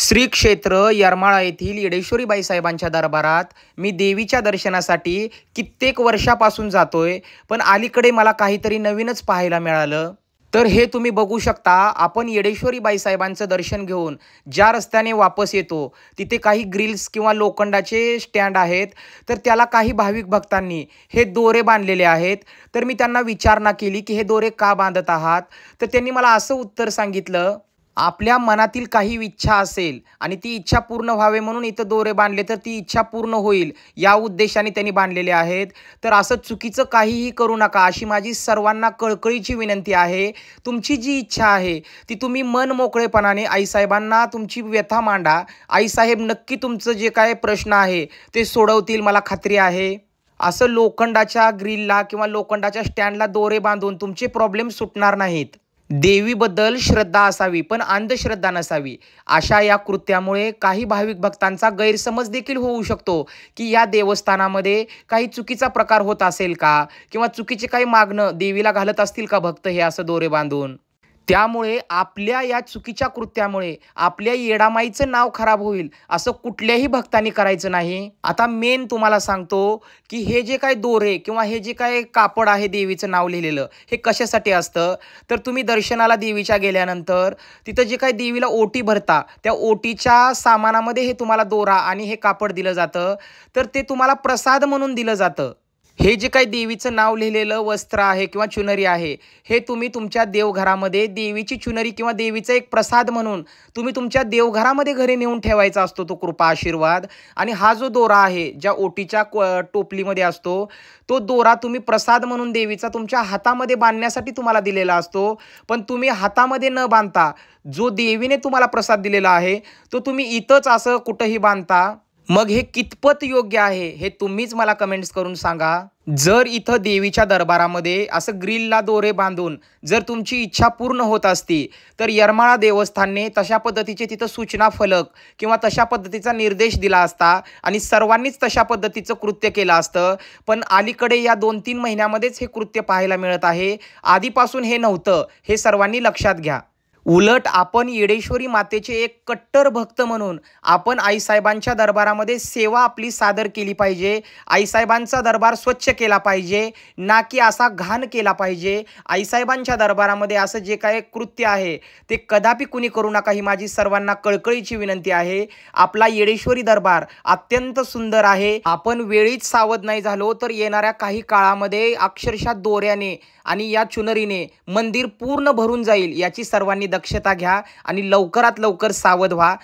श्री क्षेत्र येरमाळा येथील येडेश्वरी बाईसाहेबांच्या दरबारात मी देवीच्या दर्शनासाठी कित्येक वर्षापासून जातोय, पण अलीकडे मला काहीतरी नवीनच पाहायला मिळालं. तर हे तुम्ही बघू शकता. आपण येडेश्वरी बाईसाहेबांचं दर्शन घेऊन ज्या रस्त्याने वापस येतो, तिथे काही ग्रिल्स किंवा लोखंडाचे स्टँड आहेत. तर त्याला काही भाविक भक्तांनी हे दोरे बांधलेले आहेत. तर मी त्यांना विचारणा केली की हे दोरे का बांधत आहात. तर त्यांनी मला असं उत्तर सांगितलं, आपल्या मनातील काही इच्छा असेल आणि ती इच्छा पूर्ण व्हावे म्हणून इथं दोरे बांधले, तर ती इच्छा पूर्ण होईल या उद्देशाने त्यांनी बांधलेले आहेत. तर असं चुकीचं काहीही करू नका, अशी माझी सर्वांना कळकळीची विनंती आहे. तुमची जी इच्छा आहे ती तुम्ही मन मोकळेपणाने आईसाहेबांना तुमची व्यथा मांडा. आईसाहेब नक्की तुमचं जे काय प्रश्न आहे ते सोडवतील, मला खात्री आहे. असं लोखंडाच्या ग्रिलला किंवा लोखंडाच्या स्टँडला दोरे बांधून तुमचे प्रॉब्लेम सुटणार नाहीत. देवीबद्दल श्रद्धा असावी, पण अंधश्रद्धा नसावी. अशा या कृत्यामुळे काही भाविक भक्तांचा गैरसमज देखील होऊ शकतो की या देवस्थानामध्ये काही चुकीचा प्रकार होत असेल का, किंवा चुकीचे काही मागणं देवीला घालत असतील का भक्त हे असं दोरे बांधून. त्यामुळे आपल्या या चुकीच्या कृत्यामुळे आपल्या येडामाईचं नाव खराब होईल, असं कुठल्याही भक्तांनी करायचं नाही. आता मेन तुम्हाला सांगतो की हे जे काही दोरे किंवा हे जे काही कापड आहे देवीचं नाव लिहिलेलं, हे कशासाठी असतं. तर तुम्ही दर्शनाला देवीच्या गेल्यानंतर तिथं जे काही देवीला ओटी भरता, त्या ओटीच्या सामानामध्ये हे तुम्हाला दोरा आणि हे कापड दिलं जातं. तर ते तुम्हाला प्रसाद म्हणून दिलं जातं. हे जे काही देवीचं नाव लिहिलेलं वस्त्र आहे किंवा चुनरी आहे, हे तुम्ही तुमच्या देवघरामध्ये देवीची चुनरी किंवा देवीचा एक प्रसाद म्हणून तुम्ही तुमच्या देवघरामध्ये घरी नेऊन ठेवायचा असतो तो कृपा आशीर्वाद. आणि हा जो दोरा आहे ज्या ओटीच्या टोपलीमध्ये असतो, तो दोरा तुम्ही प्रसाद म्हणून देवीचा तुमच्या हातामध्ये बांधण्यासाठी तुम्हाला दिलेला असतो. पण तुम्ही हातामध्ये न बांधता जो देवीने तुम्हाला प्रसाद दिलेला आहे तो तुम्ही इथंच असं कुठंही बांधता. मग हे कितपत योग्य आहे हे तुम्हीच मला कमेंट्स करून सांगा. जर इथं देवीच्या दरबारामध्ये असं ग्रिलला दोरे बांधून जर तुमची इच्छा पूर्ण होत असती, तर येरमाळा देवस्थानने तशा पद्धतीचे तिथं सूचना फलक किंवा तशा पद्धतीचा निर्देश दिला असता आणि सर्वांनीच तशा पद्धतीचं कृत्य केलं असतं. पण अलीकडे या 2-3 महिन्यामध्येच हे कृत्य पाहायला मिळत आहे. आधीपासून हे नव्हतं, हे सर्वांनी लक्षात घ्या. उलट आपण येडेश्वरी मातेचे एक कट्टर भक्त म्हणून आपण आईसाहेबांच्या दरबारामध्ये सेवा आपली सादर केली पाहिजे. आईसाहेबांचा दरबार स्वच्छ केला पाहिजे, ना की असा घाण केला पाहिजे. आईसाहेबांच्या दरबारामध्ये असं जे काही कृत्य आहे ते कदापि कुणी करू नका, ही माझी सर्वांना कळकळीची विनंती आहे. आपला येडेश्वरी दरबार अत्यंत सुंदर आहे. आपण वेळीच सावध नाही झालो तर येणाऱ्या काही काळामध्ये अक्षरशः दोऱ्याने आणि या चुनरीने मंदिर पूर्ण भरून जाईल. याची सर्वांनी दक्षता घ्या आणि लवकरात लवकर सावध व्हा.